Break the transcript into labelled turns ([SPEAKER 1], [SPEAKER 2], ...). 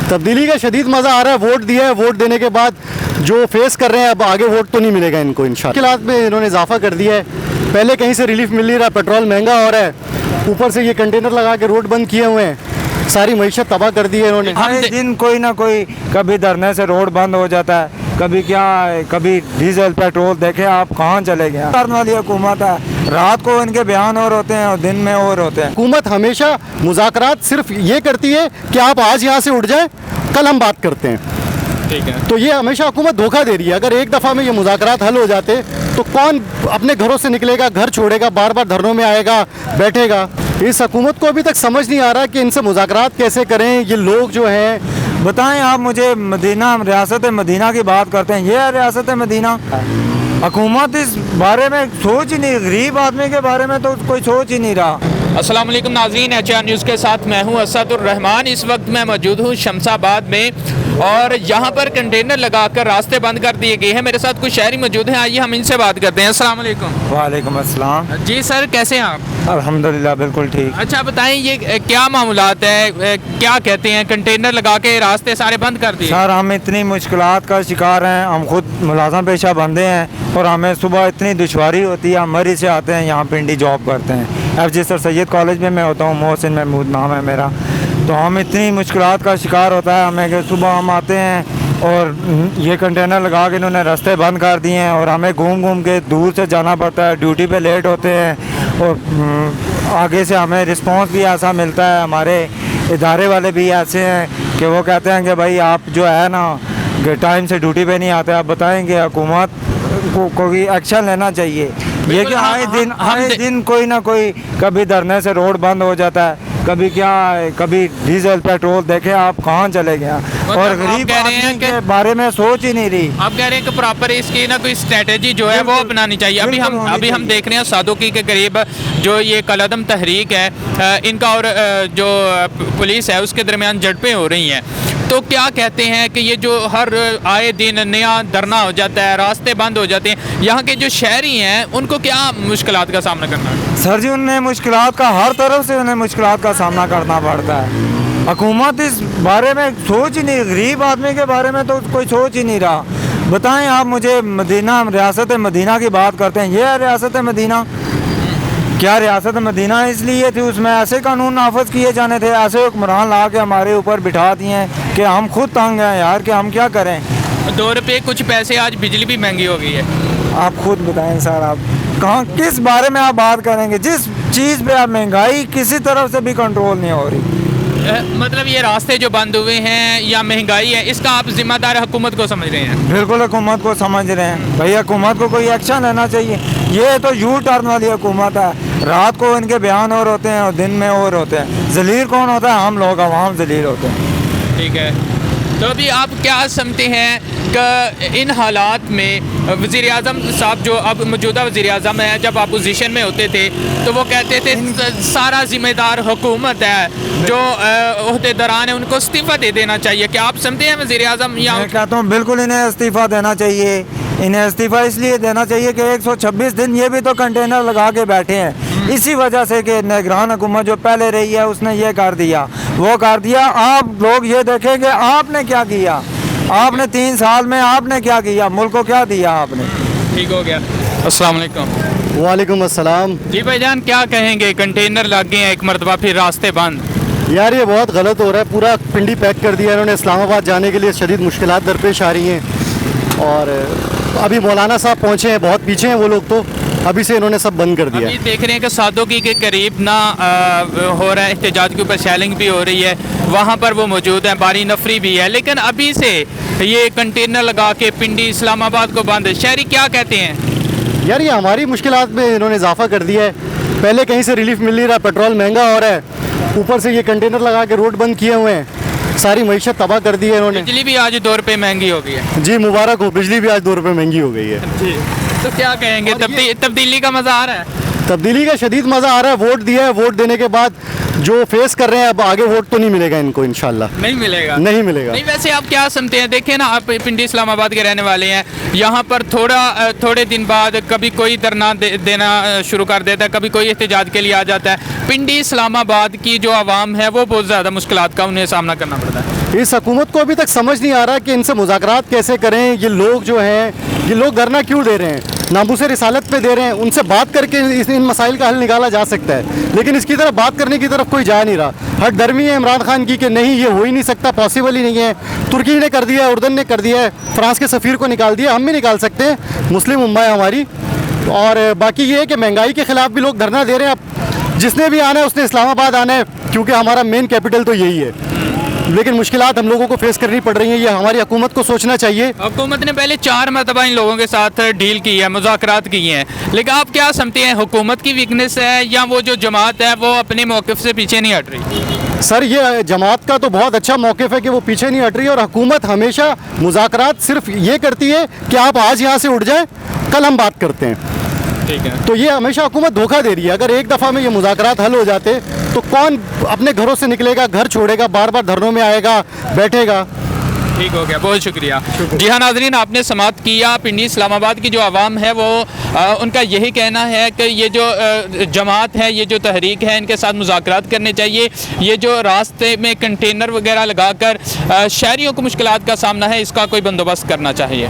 [SPEAKER 1] तब्दीली का शदीद मज़ा आ रहा है। वोट दिया है, वोट देने के बाद जो फेस कर रहे हैं, अब आगे वोट तो नहीं मिलेगा इनको इंशाल्लाह। मुश्किलात में इन्होंने इजाफा कर दिया है। पहले कहीं से रिलीफ मिल नहीं रहा, पेट्रोल महंगा हो रहा है, ऊपर से ये कंटेनर लगा के रोड बंद किए हुए हैं, सारी मईशत तबाह कर दी है इन्होंने।
[SPEAKER 2] हर दिन कोई ना कोई, कभी धरने से रोड बंद हो जाता है, कभी क्या, कभी डीजल पेट्रोल, देखे आप कहाँ चले गए। करने वाली हुकूमत है, रात को इनके बयान और होते हैं और दिन में और होते हैं।
[SPEAKER 1] हुकूमत हमेशा मुज़ाकरात सिर्फ ये करती है कि आप आज यहाँ से उठ जाएं, कल हम बात करते हैं।
[SPEAKER 3] ठीक है।
[SPEAKER 1] तो ये हमेशा हुकूमत धोखा दे रही है। अगर एक दफ़ा में ये मुज़ाकरात हल हो जाते तो कौन अपने घरों से निकलेगा, घर छोड़ेगा, बार बार धरनों में आएगा, बैठेगा। इस हुकूमत को अभी तक समझ नहीं आ रहा कि इनसे मुज़ाकरात कैसे करें। ये लोग जो हैं,
[SPEAKER 2] बताएं आप मुझे, मदीना, रियासत मदीना की बात करते हैं, ये है रियासत मदीना। हुकूमत इस बारे में सोच ही नहीं, गरीब आदमी के बारे में तो कोई सोच ही नहीं रहा।
[SPEAKER 3] अस्सलाम वालेकुम नाज़रीन, HR न्यूज़ के साथ मैं हूं असदुर रहमान। इस वक्त मैं मौजूद हूं शमशाबाद में और यहाँ पर कंटेनर लगाकर रास्ते बंद कर दिए गए हैं। मेरे साथ कुछ शहरी मौजूद हैं, आइए हम इनसे बात करते हैं। अस्सलाम वालेकुम।
[SPEAKER 2] वालेकुम अस्सलाम।
[SPEAKER 3] जी सर, कैसे हैं आप?
[SPEAKER 2] अल्हम्दुलिल्लाह बिल्कुल ठीक।
[SPEAKER 3] अच्छा बताएं, ये क्या मामलात है, क्या कहते हैं, कंटेनर लगा के रास्ते सारे बंद कर दिए?
[SPEAKER 2] सर, हम इतनी मुश्किलात का शिकार हैं, हम खुद मुलाज़म पेशा बंदे हैं और हमें सुबह इतनी दुश्वारी होती है। हम मरी से आते हैं, यहाँ पिंडी जॉब करते हैं। FJ सर सैयद कॉलेज में मैं होता हूँ, मोहसिन महमूद नाम है मेरा। तो हम इतनी मुश्किलात का शिकार होता है हमें कि सुबह हम आते हैं और ये कंटेनर लगा के इन्होंने रास्ते बंद कर दिए हैं और हमें घूम घूम के दूर से जाना पड़ता है, ड्यूटी पे लेट होते हैं और आगे से हमें रिस्पांस भी ऐसा मिलता है। हमारे इदारे वाले भी ऐसे हैं कि वो कहते हैं कि भाई आप जो है ना टाइम से ड्यूटी पे नहीं आते। आप बताएंगे हुकूमत को कोई एक्शन लेना चाहिए। ये कि आए दिन कोई ना कोई, कभी धरने से रोड बंद हो जाता है, कभी क्या, कभी डीजल पेट्रोल, देखे आप कहाँ चले गए। और गरीब आदमी के बारे में सोच ही नहीं रही।
[SPEAKER 3] आप कह रहे हैं कि प्रॉपर इसकी ना कोई स्ट्रेटेजी जो है वो अपनानी चाहिए। अभी हम देख रहे हैं सादुकी के करीब जो ये कलअदम तहरीक है, इनका और जो पुलिस है उसके दरमियान झड़पें हो रही हैं। तो क्या कहते हैं कि ये जो हर आए दिन नया धरना हो जाता है, रास्ते बंद हो जाते हैं, यहाँ के जो शहरी हैं उनको क्या मुश्किलात का सामना करना है?
[SPEAKER 2] सर जी, उन्हें मुश्किलात का, हर तरफ से उन्हें मुश्किलात का सामना करना पड़ता है। हुकूमत इस बारे में सोच ही नहीं, गरीब आदमी के बारे में तो कोई सोच ही नहीं रहा। बताएं आप मुझे, मदीना, रियासत मदीना की बात करते हैं, ये है रियासत मदीना। क्या रियासत मदीना इसलिए थी, उसमें ऐसे कानून नाफज किए जाने थे, ऐसे हुक्मरान ला के हमारे ऊपर बिठा दिए हैं कि हम खुद तंग हैं यार, कि हम क्या करें।
[SPEAKER 3] 2 रुपये कुछ पैसे, आज बिजली भी महंगी हो गई है।
[SPEAKER 2] आप खुद बताएं सर, आप कहाँ, किस बारे में आप बात करेंगे? जिस चीज़ पे आप, महंगाई किसी तरफ से भी कंट्रोल नहीं हो रही।
[SPEAKER 3] मतलब ये रास्ते जो बंद हुए हैं या महंगाई है, इसका आप जिम्मेदार हुकूमत को समझ रहे हैं?
[SPEAKER 2] बिल्कुल हुकूमत को समझ रहे हैं भाई, हुकूमत को कोई एक्शन लेना चाहिए। ये तो यू टर्न वाली हुकूमत है, रात को इनके बयान और होते हैं और दिन में और होते हैं। ज़लील कौन होता है? हम लोग, आवाम ज़लील होते हैं।
[SPEAKER 3] ठीक है, तो अभी आप क्या समझते हैं कि इन हालात में वज़ीर आज़म साहब, जो अब मौजूदा वज़ीर आज़म है, जब अपोजिशन में होते थे तो वो कहते थे सारा ज़िम्मेदार हुकूमत है, जो ओहदेदारान है उनको इस्तीफ़ा दे देना चाहिए। क्या आप समझते हैं वज़ीर आज़म?
[SPEAKER 2] मैं कहता हूँ बिल्कुल इन्हें इस्तीफ़ा देना चाहिए। इन्हें इस्तीफ़ा इसलिए देना चाहिए कि 126 दिन ये भी तो कंटेनर लगा के बैठे हैं, इसी वजह से कि निगरान हुकूमत जो पहले रही है उसने ये कर दिया, वो कर दिया। आप लोग ये देखेंगे आपने क्या किया, आपने 3 साल में आपने क्या किया, मुल्क को क्या दिया आपने।
[SPEAKER 3] ठीक हो गया। अस्सलाम वालेकुम।
[SPEAKER 1] वालेकुम अस्सलाम।
[SPEAKER 3] जी भाईजान, क्या कहेंगे, कंटेनर लग गए हैं एक मरतबा, फिर रास्ते बंद?
[SPEAKER 1] यार ये बहुत गलत हो रहा है। पूरा पिंडी पैक कर दिया इन्होंने। इस्लामाबाद जाने के लिए शदीद मुश्किलात दरपेश आ रही हैं और अभी मौलाना साहब पहुँचे हैं, बहुत पीछे हैं वो लोग, तो अभी से इन्होंने सब बंद कर दिया।
[SPEAKER 3] अभी देख रहे हैं कि सादुकी के करीब ना हो रहा है, एहतजाज के ऊपर शेलिंग भी हो रही है, वहाँ पर वो मौजूद हैं, बारी नफरी भी है, लेकिन अभी से ये कंटेनर लगा के पिंडी इस्लामाबाद को बंद। शहरी क्या कहते हैं?
[SPEAKER 1] यार ये हमारी मुश्किलात में इन्होंने इजाफा कर दिया है। पहले कहीं से रिलीफ मिल नहीं रहा, पेट्रोल महंगा हो रहा है, ऊपर से ये कंटेनर लगा के रोड बंद किए हुए हैं, सारी मईशत तबाह कर दी है इन्होंने।
[SPEAKER 3] बिजली भी आज 2 रुपये महंगी हो गई है।
[SPEAKER 1] जी मुबारक हो, बिजली भी आज 2 रुपये महंगी हो गई है।
[SPEAKER 3] जी, तो क्या कहेंगे, तब्दीली का मज़ा आ रहा है?
[SPEAKER 1] तब्दीली का शदीद मज़ा आ रहा है। वोट दिया है, वोट देने के बाद जो फेस कर रहे हैं, अब आगे वोट तो नहीं मिलेगा इनको इंशाल्लाह।
[SPEAKER 3] नहीं मिलेगा?
[SPEAKER 1] नहीं मिलेगा।
[SPEAKER 3] नहीं, वैसे आप क्या समझते हैं? देखें ना, आप पिंडी इस्लामाबाद के रहने वाले हैं, यहाँ पर थोड़े दिन बाद कभी कोई धरना देना शुरू कर देता है, कभी कोई एहतजाज के लिए आ जाता है। पिंडी इस्लामाबाद की जो आवाम है वो बहुत ज़्यादा मुश्किलात का उन्हें सामना करना पड़ता है।
[SPEAKER 1] इस हुकूमत को अभी तक समझ नहीं आ रहा कि इनसे मुज़ाकरात कैसे करें। ये लोग जो हैं, ये लोग धरना क्यों दे रहे हैं, नामूस रिसालत पे दे रहे हैं। उनसे बात करके इन मसाइल का हल निकाला जा सकता है, लेकिन इसकी तरफ बात करने की तरफ कोई जा नहीं रहा। हट धर्मी है इमरान खान की कि नहीं, ये हो ही नहीं सकता, पॉसिबल ही नहीं है। तुर्की ने कर दिया है, उर्दन ने कर दिया है, फ्रांस के सफ़ीर को निकाल दिया, हम भी निकाल सकते हैं, मुस्लिम उम्मा है हमारी। और बाकी ये है कि महंगाई के ख़िलाफ़ भी लोग धरना दे रहे हैं। अब जिसने भी आना है उसने इस्लामाबाद आना है, क्योंकि हमारा मेन कैपिटल तो यही है। लेकिन मुश्किलात हम लोगों को फेस करनी पड़ रही हैं, ये हमारी हुकूमत को सोचना चाहिए।
[SPEAKER 3] हुकूमत ने पहले 4 मरतबा इन लोगों के साथ डील की है, मुज़ाकरात किए हैं, लेकिन आप क्या समझते हैं, हुकूमत की वीकनेस है या वो जो जमात है वो अपने मौक़िफ़ से पीछे नहीं हट रही?
[SPEAKER 1] सर, ये जमात का तो बहुत अच्छा मौक़िफ़ है कि वो पीछे नहीं हट रही है, और हुकूमत हमेशा मुज़ाकरात सिर्फ ये करती है कि आप आज यहाँ से उठ जाएँ, कल हम बात करते हैं।
[SPEAKER 3] ठीक है।
[SPEAKER 1] तो ये हमेशा हुकूमत धोखा दे रही है। अगर एक दफ़ा में ये मुज़ाकरात हल हो जाते तो कौन अपने घरों से निकलेगा, घर छोड़ेगा, बार बार धरनों में आएगा, बैठेगा।
[SPEAKER 3] ठीक हो गया, बहुत शुक्रिया। जी हाँ नाज़रीन, आपने समाअत किया। पिंडी इस्लामाबाद की जो आवाम है वो उनका यही कहना है कि ये जो जमात है, ये जो तहरीक है, इनके साथ मुज़ाकरात करने चाहिए। ये जो रास्ते में कंटेनर वगैरह लगाकर शहरियों को मुश्किलात का सामना है, इसका कोई बंदोबस्त करना चाहिए।